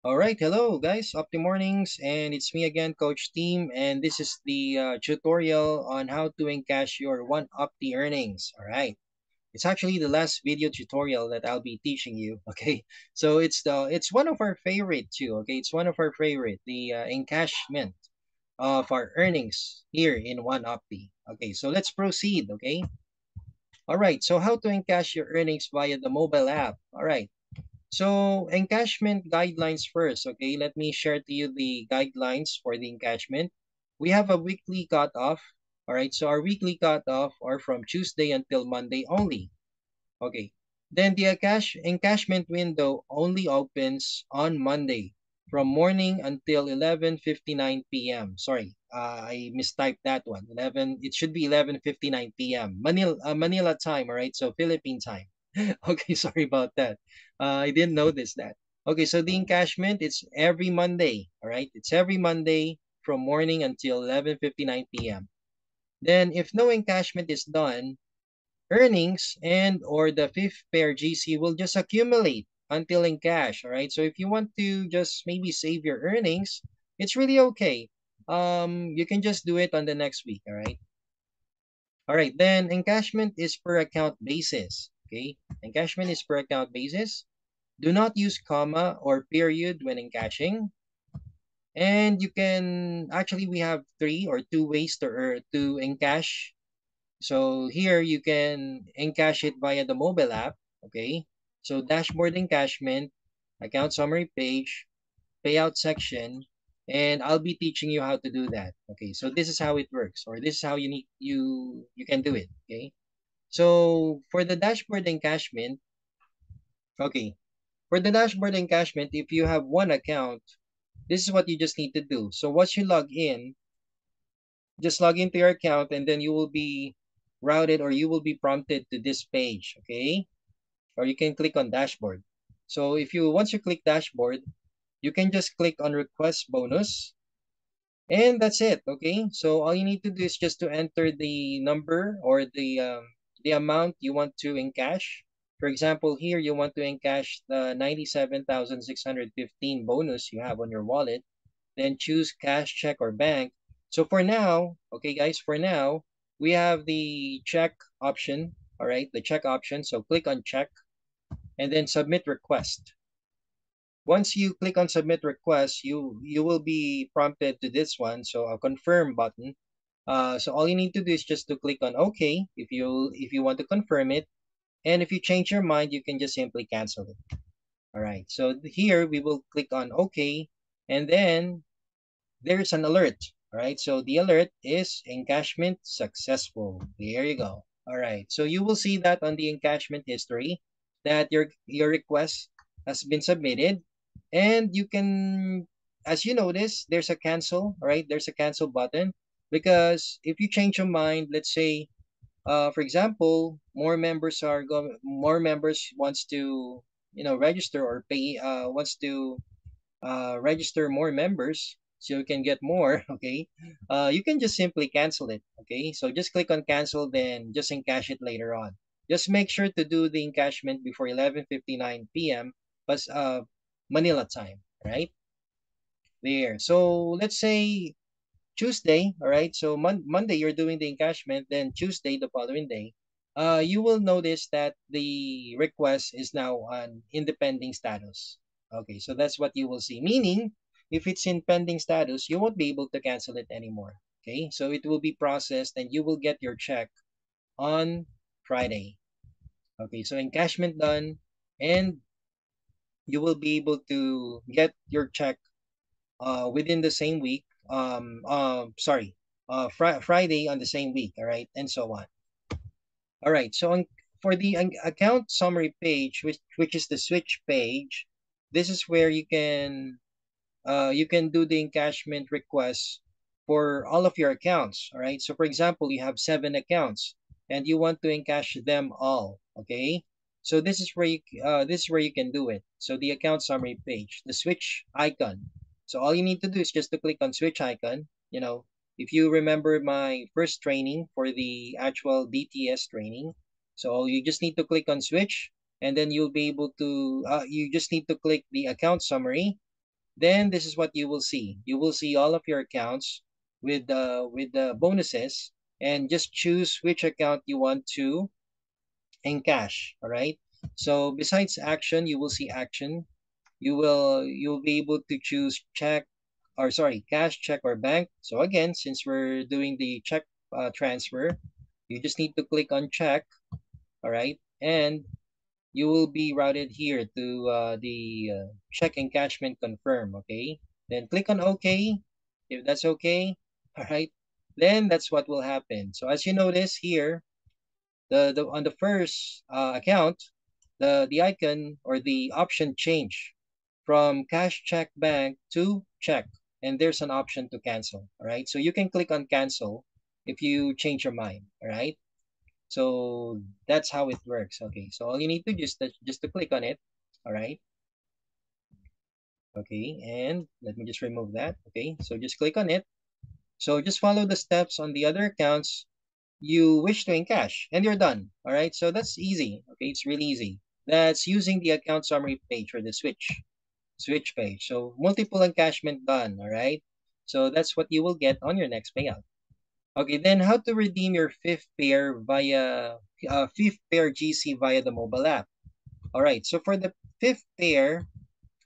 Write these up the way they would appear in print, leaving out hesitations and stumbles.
All right, hello guys, Opti Mornings, and it's me again, Coach Team, and this is the tutorial on how to encash your one Opti earnings. All right, it's actually the last video tutorial that I'll be teaching you. Okay, so it's one of our favorite too. Okay, it's one of our favorite, the encashment of our earnings here in one Opti. Okay, so let's proceed. Okay, all right, so how to encash your earnings via the mobile app. All right. So, encashment guidelines first, okay? Let me share to you the guidelines for the encashment. We have a weekly cutoff, all right? So, our weekly cutoff are from Tuesday until Monday only, okay? Then the encashment window only opens on Monday from morning until 11:59 p.m. Sorry, I mistyped that one. 11, it should be 11:59 p.m. Manila time, all right? So, Philippine time. Okay, sorry about that. I didn't notice that. Okay, so the encashment it's every Monday. All right, it's every Monday from morning until 11:59 p.m. Then, if no encashment is done, earnings and or the fifth pair GC will just accumulate until in cash. All right, so if you want to just maybe save your earnings, it's really okay. You can just do it on the next week. All right, then encashment is per account basis. Okay, encashment is per account basis. Do not use comma or period when encashing. And you can actually we have three or two ways to encash. So here you can encash it via the mobile app. Okay, so dashboard encashment, account summary page, payout section, and I'll be teaching you how to do that. Okay, so this is how it works, or this is how you can do it. Okay. So for the dashboard encashment, okay, for the dashboard encashment, if you have one account, this is what you just need to do. So once you log in, just log into your account and then you will be routed or you will be prompted to this page, okay? Or you can click on dashboard. So if you once you click dashboard, you can just click on request bonus and that's it, okay? So all you need to do is just to enter the number or the amount you want to encash. For example, here you want to encash the 97,615 bonus you have on your wallet. Then choose cash, check, or bank. So for now, okay, guys, for now, we have the check option, all right, the check option. So click on check and then submit request. Once you click on submit request, you will be prompted to this one, so a confirm button. So all you need to do is just to click on OK if you want to confirm it, and if you change your mind, you can just simply cancel it. All right. So here we will click on OK, and then there's an alert. All right. So the alert is encashment successful. There you go. All right. So you will see that on the encashment history that your request has been submitted, and you can, as you notice, there's a cancel. All right. There's a cancel button because if you change your mind, let's say, for example, more members wants to register or pay wants to register more members so you can get more, okay, you can just simply cancel it, okay? So just click on cancel, then just encash it later on. Just make sure to do the encashment before 11:59 p.m. plus Manila time, right? There. So let's say Tuesday, all right? So Monday you're doing the encashment, then Tuesday the following day, you will notice that the request is now on in the pending status. Okay, so that's what you will see. Meaning, if it's in pending status, you won't be able to cancel it anymore. Okay, so it will be processed and you will get your check on Friday. Okay, so encashment done, and you will be able to get your check within the same week. Sorry, Friday on the same week. All right, and so on. All right. So for the account summary page, which is the switch page, this is where you can do the encashment request for all of your accounts. All right. So for example, you have 7 accounts and you want to encash them all. Okay. So this is where you can do it. So the account summary page, the switch icon. So all you need to do is just to click on switch icon. If you remember my first training for the actual DTS training, so you just need to click on switch and then you'll be able to you just need to click the account summary, then this is what you will see. You will see all of your accounts with the bonuses, and just choose which account you want to encash. All right. So besides action, you will see action. You'll be able to choose check, or sorry, cash, check, or bank. So again, since we're doing the check transfer, you just need to click on check. All right, and you will be routed here to the check encashment confirm. Okay, then click on OK if that's okay. All right, then that's what will happen. So as you notice here, the on the first account, the icon or the option change from cash, check, bank to check, and there's an option to cancel. All right, so you can click on cancel if you change your mind. All right, so that's how it works. Okay, so all you need to just to click on it. All right, okay, and let me just remove that. Okay, so just click on it. So just follow the steps on the other accounts you wish to encash, and you're done. All right, so that's easy. Okay, it's really easy. That's using the account summary page or the switch page. So multiple encashment done. All right, so that's what you will get on your next payout. Okay, then how to redeem your fifth pair GC via the mobile app. All right, so for the fifth pair,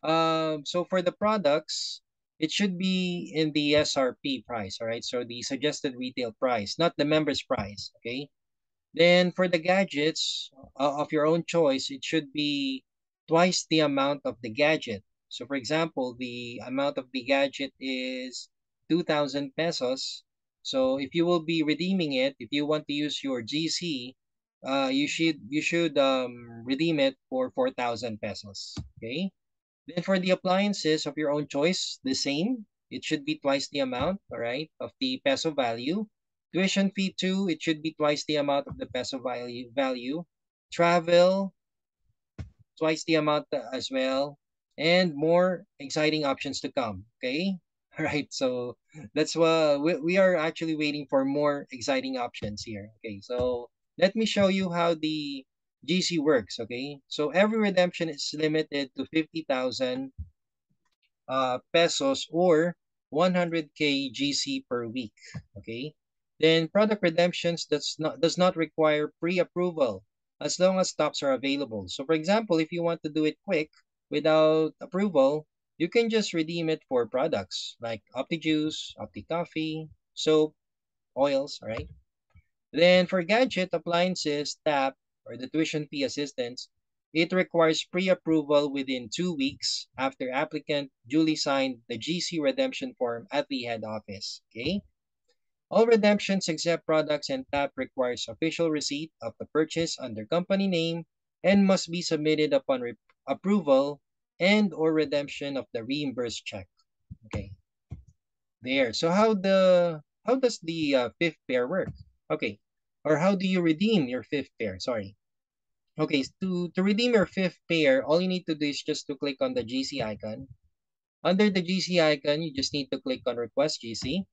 so for the products, it should be in the SRP price. All right, so the suggested retail price, not the members price. Okay, then for the gadgets of your own choice, it should be twice the amount of the gadget. So for example, the amount of the gadget is 2,000 pesos. So if you will be redeeming it, if you want to use your GC, you should redeem it for 4,000 pesos. Okay. Then for the appliances of your own choice, the same. It should be twice the amount, all right, of the peso value. Tuition fee too, it should be twice the amount of the peso value. Travel, twice the amount as well. And more exciting options to come, okay? All right, so that's what we are actually waiting for more exciting options here. Okay, so let me show you how the GC works, okay? So every redemption is limited to 50,000 pesos or 100K GC per week. Okay. Then product redemptions does not require pre-approval as long as stocks are available. So for example, if you want to do it quick without approval, you can just redeem it for products like OptiJuice, OptiCoffee, soap, oils, all right? Then for gadget appliances, TAP, or the tuition fee assistance, it requires pre-approval within 2 weeks after applicant duly signed the GC redemption form at the head office. Okay? All redemptions except products and TAP requires official receipt of the purchase under company name and must be submitted upon approval and or redemption of the reimbursed check. Okay, there. So how does the fifth pair work? Okay, or how do you redeem your fifth pair? Sorry. Okay, to redeem your fifth pair, all you need to do is just to click on the GC icon. Under the GC icon, you just need to click on Request GC.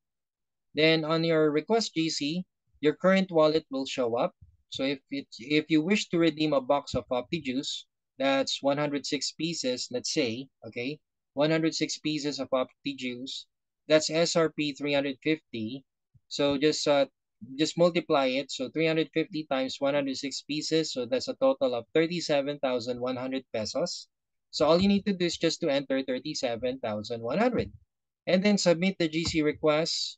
Then on your Request GC, your current wallet will show up. So if you wish to redeem a box of OptiJuice, that's 106 pieces, let's say, okay, 106 pieces of OptiJuice, that's SRP 350. So just multiply it. So 350 times 106 pieces, so that's a total of 37,100 pesos. So all you need to do is just to enter 37,100 and then submit the GC request,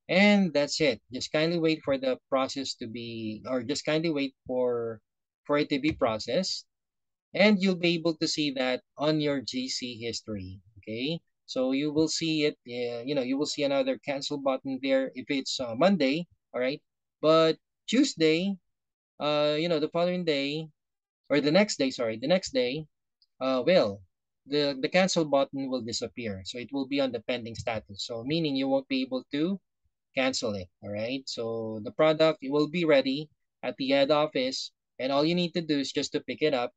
and that's it. Just kindly wait for the process to be, or just kindly wait for it to be processed, and you'll be able to see that on your GC history. Okay, so you will see it. You will see another cancel button there if it's Monday. All right, but Tuesday, the following day or the next day, sorry, the next day, well, the cancel button will disappear, so it will be on the pending status. So meaning you won't be able to cancel it. All right. So the product will be ready at the head office, and all you need to do is just to pick it up.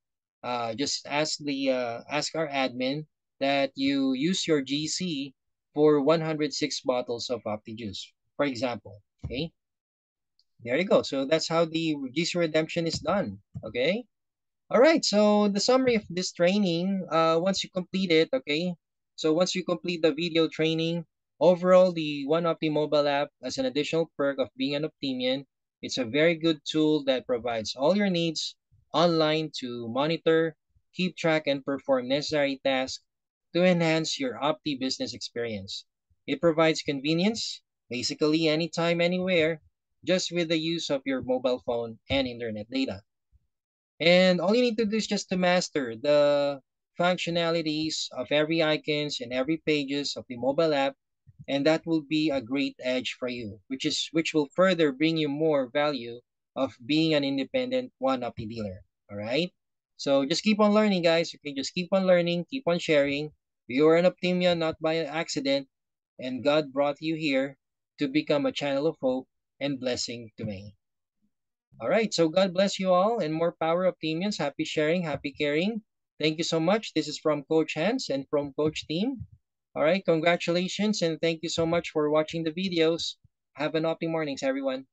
Just ask our admin that you use your GC for 106 bottles of OptiJuice, for example. Okay. There you go. So that's how the GC redemption is done. Okay. All right. So the summary of this training, once you complete it, okay. So once you complete the video training, overall, the OneOpti mobile app, as an additional perk of being an Optimian, it's a very good tool that provides all your needs online to monitor, keep track, and perform necessary tasks to enhance your Opti business experience. It provides convenience, basically anytime, anywhere, just with the use of your mobile phone and internet data. And all you need to do is just to master the functionalities of every icons and every pages of the mobile app, and that will be a great edge for you, which will further bring you more value of being an independent one of the dealer. All right. So just keep on learning, guys. Okay, just keep on learning, keep on sharing. You are an Optimian not by accident, and God brought you here to become a channel of hope and blessing to many. All right. So God bless you all and more power, Optimians. Happy sharing, happy caring. Thank you so much. This is from Coach Hans and from Coach Team. All right. Congratulations and thank you so much for watching the videos. Have an optim mornings, everyone.